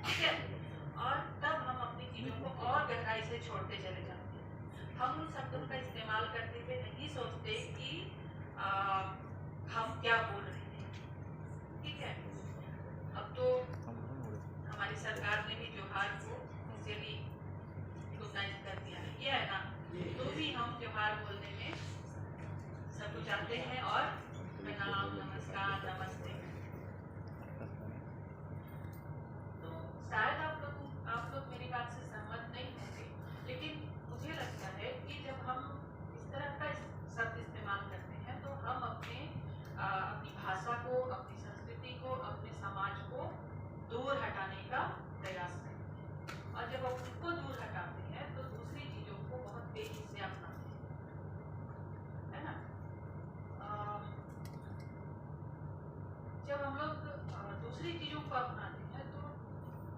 ठीक है। और तब हम अपनी चीज़ों को और गहराई से छोड़ते चले जाते हैं। हम उन शब्दों का इस्तेमाल करते हुए नहीं सोचते कि आ, हम क्या बोल रहे हैं। ठीक है। अब तो हमारी सरकार ने भी त्योहार को इससे भी रिकॉग्नाइज कर दिया है, ये है ना। तो भी हम त्योहार बोलने में सब कुछ आते हैं और प्रणाम, नमस्कार, नमस्ते। तो शायद आप लोग मेरी बात से सहमत नहीं होंगे, लेकिन मुझे लगता है कि जब हम इस तरह का शब्द इस्तेमाल करते हैं तो हम अपनी भाषा को, अपनी संस्कृति को, अपने समाज को दूर हटाने का प्रयास करते हैं। और जब हम उसको दूर हटाते हैं तो दूसरी चीज़ों को बहुत तेजी से अपनाते हैं, है ना। जब हम लोग दूसरी चीज़ों को अपनाते हैं तो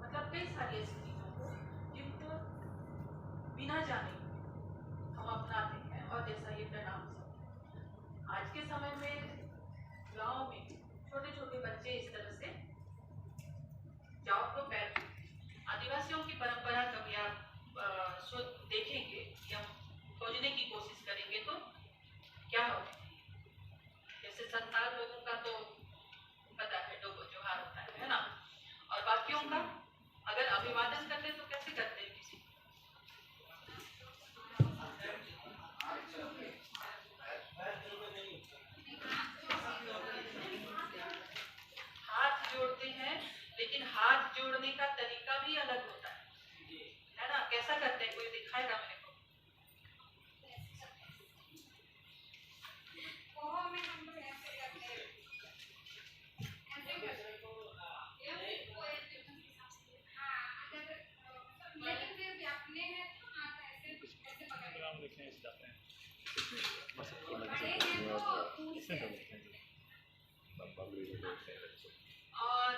मतलब कई सारी ऐसी चीज़ों को जिनको बिना जाने हम अपनाते हैं। और जैसा ये प्रणाम शब्द आज के समय में गांव में छोटे छोटे बच्चे इस तरह से जाओ तो पैर, आदिवासियों की परंपरा कभी आप देखेंगे या खोजने की कोशिश करेंगे तो क्या होगा। जैसे संताल लोगों का तो पता है जोहार होता है ना। और बाकियों का अगर अभिवादन करते तो कैसे करते हैं किसी हाथ जोड़ते हैं, लेकिन हाथ जोड़ने का तरीका भी अलग होता है ना। कैसा करते हैं, कोई दिखाएगा मेरे को। और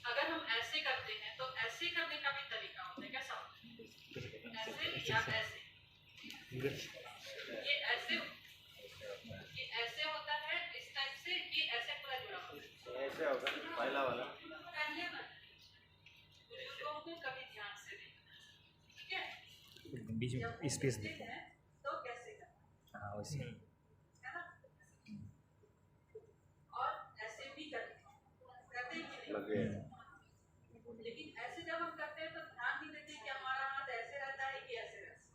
अगर हम ऐसे करते हैं तो ऐसे करने का भी तरीका होता है। कैसा होता है, ऐसे या ऐसे। ये ऐसे होता है इस टाइप से, ये ऐसे पूरा जुड़ा होता है। ऐसे होगा पहला वाला। बुजुर्गों को कभी ध्यान से देखना, ठीक है। बीच में स्पेस देते हैं तो कैसे करना, हाँ वैसे है ना। और ऐसे भी करते हैं, लेकिन ऐसे जब हम करते हैं तो ध्यान नहीं देते कि हमारा हाथ ऐसे रहता है कि ऐसे रहता है।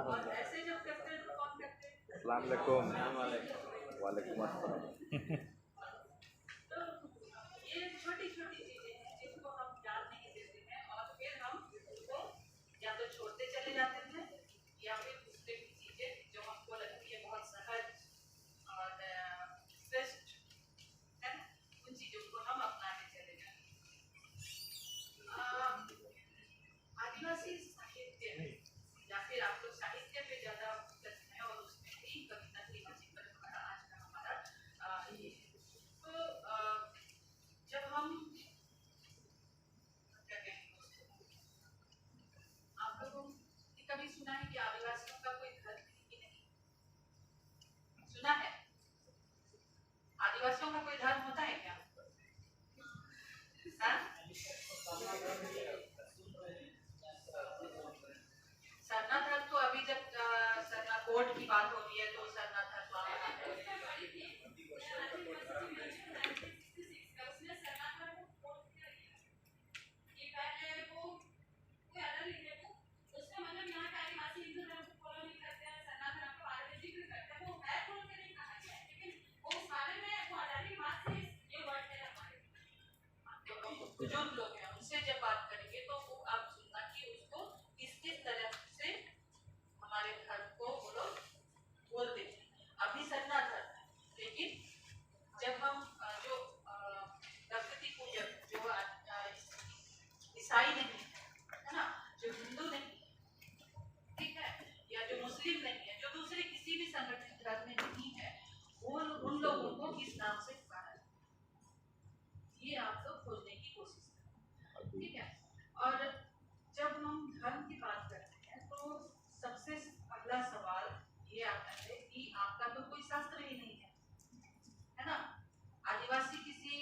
और ऐसे जब करते हैं तो कौन करते हैं। अस्सलाम वालेकुम। वालेकुम अस्सलाम। तो ये छोटी छोटी चीजें हैं जिनको हम ध्यान नहीं देते हैं और फिर हम उसको या तो छोड़ते चले जाते हैं या फिर दूसरे की चीजें जो हमको लगती है बहुत सहज और श्रेष्ठ है ना, उन चीजों को हम अपनाते चले जाते हैं। आदिवासी साहित्य या फिर आप लोग साहित्य पे ज्यादा फोकस है और उसमें भी कविता की जिक्र हमारा आज का हमारा ये है। तो जब हम क्या कहेंगे उसको, आप लोगों ने कभी सुना है कि आदिवासियों का कोई घर है कि नहीं, सुना है। आदिवासियों का कोई धर्म होता है क्या। सरना धर्म तो अभी जब सरना कोर्ट की बात होती है तो सरना धर्म बुजुर्ग लोग हैं उनसे जब बात करेंगे तो वो आप सुनना कि उसको किस किस तरह से हमारे धर्म को वो लोग बोलते हैं। अभी सरना धर्म है, लेकिन जब हम जो प्रकृति पूजक जो ईसाई नहीं है ना, जो हिंदू नहीं है, ठीक है, या जो मुस्लिम नहीं है, जो दूसरे किसी भी संगठित धर्म में नहीं है, वो उन लोगों को किस नाम से पुकारा है, ये आप लोग खोजने की कोशिश करें, ठीक है। और जब हम धर्म की बात करते हैं तो सबसे पहला सवाल ये आता है शास्त्र ही नहीं है ना? आदिवासी किसी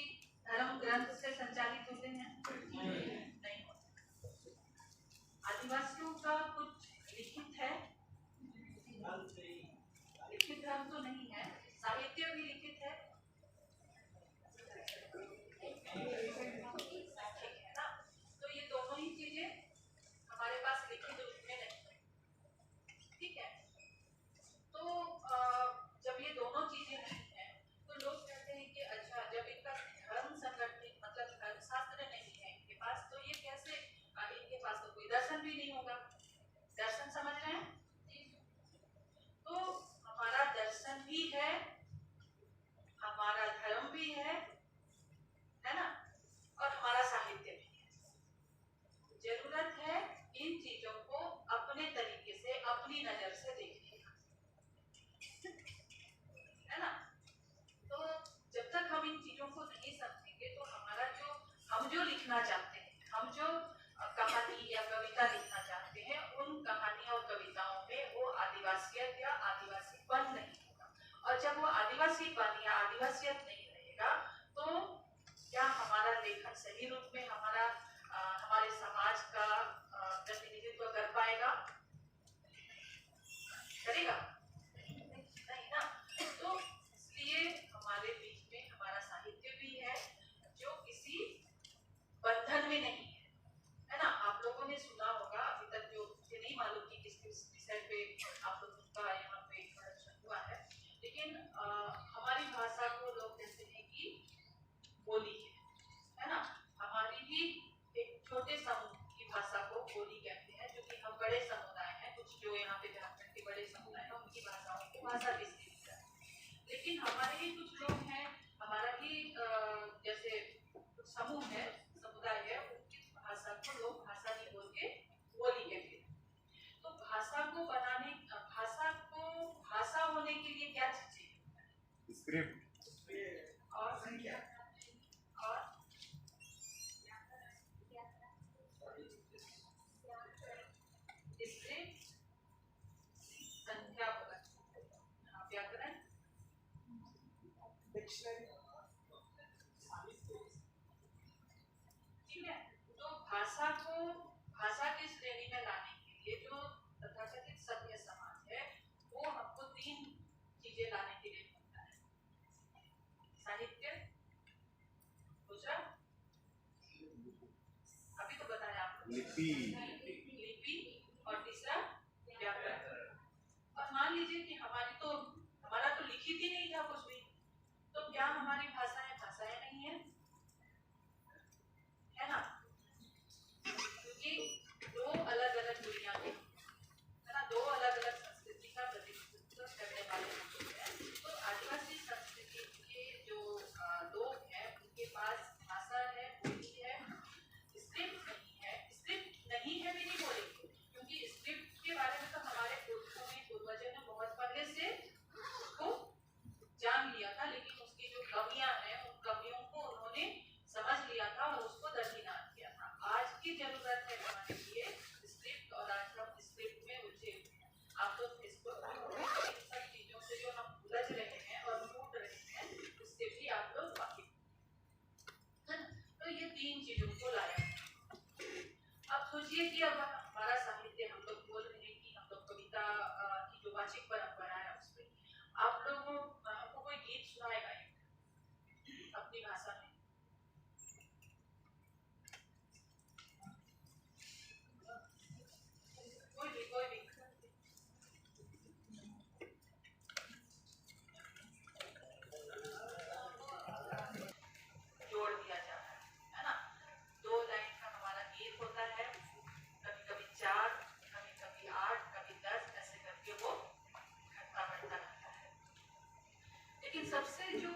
धर्म ग्रंथ से संचालित होते हैं? नहीं होते। आदिवासियों का कुछ लिखित है? लिखित धर्म तो नहीं है। साहित्य भी लिखित है? ठीक है ना? तो ये दोनों ही चीजें हमारे पास लिखित रूप में नहीं है। ठीक है? तो जब ये दोनों चीजें नहीं है तो लोग कहते हैं कि अच्छा, जब इनका धर्म संगठित मतलब धर्मशास्त्र नहीं है इनके पास, तो ये कैसे इनके पास तो कोई दर्शन भी नहीं होगा। दर्शन समझ रहे हैं? तो हमारा दर्शन भी है, हमारा धर्म भी है ना? और हमारा साहित्य भी है। जरूरत है इन चीजों को अपने तरीके से, अपनी नजर से देखने का, है ना? तो जब तक हम इन चीजों को नहीं समझेंगे तो हमारा हम जो लिखना चाहते हैं, हम जो कहानी या कविता लिखना चाहते हैं, उन कहानी और कविताओं में वो आदिवासियत या आदिवासीपन नहीं होगा। और जब वो आदिवासीपन या आदिवासियत नहीं रहेगा तो क्या हमारा लेखन सही रूप में हमारे समाज का प्रतिनिधित्व कर पाएगा? करेगा? नहीं ना? तो इसलिए हमारे बीच में हमारा साहित्य भी है जो किसी बंधन में नहीं है ना? आप लोगों ने सुना होगा, अभी तक जो मुझे नहीं मालूम कि किस विषय पे आप लोगों का यहाँ पे प्रदर्शन हुआ है, लेकिन हमारी भाषा को लोग कहते हैं कि बोली है ना? हमारी ही एक छोटे समूह की भाषा को बोली कहते हैं, जो कि हम बड़े समुदाय हैं, कुछ जो यहाँ पे झारखंड के बड़े समुदाय हैं उनकी भाषाओं को भाषा किसकी है। लेकिन हमारे ही कुछ लोग हैं, हमारा ही जैसे कुछ समूह है, समुदाय है, उनकी भाषा को लोग भाषा नहीं बोल के बोली कहते हैं। तो भाषा को भाषा होने के लिए क्या चाहिए? स्क्रिप्ट और संख्या और स्क्रिप्ट, संख्या, व्याकरण, डिक्शनरी। ठीक है? तो भाषा की श्रेणी में लाने के लिए जो तथाकथित सभ्य समाज है वो हमको 3 चीजें लाने के लिए बोलता है। साहित्य, दूसरा अभी तो बताया आपको, लिपि और तीसरा व्याकरण। और मान लीजिए कि हमारा तो लिखित ही नहीं था कुछ भी, तो क्या हमारी भाषाएं नहीं है? है ना? क्योंकि दो अलग अलग दुनिया के, है ना, दो अलग अलग संस्कृति का प्रतिनिधित्व करने वाले लोग हैं। तो आदिवासी संस्कृति के जो लोग हैं उनके पास भाषा है, बोली है, स्क्रिप्ट नहीं है भी नहीं बोलेंगे, क्योंकि स्क्रिप्ट के बारे में तो हमारे पूर्वजों ने बहुत पहले से उसको जान लिया था, लेकिन उसकी जो कमियां हैं उन कमियों को उन्होंने समझ लिया था और उसको दरकिनार किया था। आज की जरूरत है हमारे लिए स्क्रिप्ट, और आज हम स्क्रिप्ट में उलझे हुए हैं। आप लोग इसको इन सब चीजों से जो हम उलझ रहे हैं और टूट रहे हैं उससे भी आप लोग वाकिफ हैं। तो ये 3 चीजों को लाया। अब सोचिए कि अब हमारा साहित्य, हम लोग बोल रहे हैं कि हम लोग कविता की जो वाचिक परंपरा है उसमें आप लोगों हमको कोई गीत सुनाएगा अपनी भाषा में? कोई भी जोड़ दिया जाता है ना? 2 लाइन का हमारा गीत होता है, कभी कभी 4, कभी कभी 8, कभी 10, ऐसे करके वो घटता बढ़ता रहता है। लेकिन सबसे जो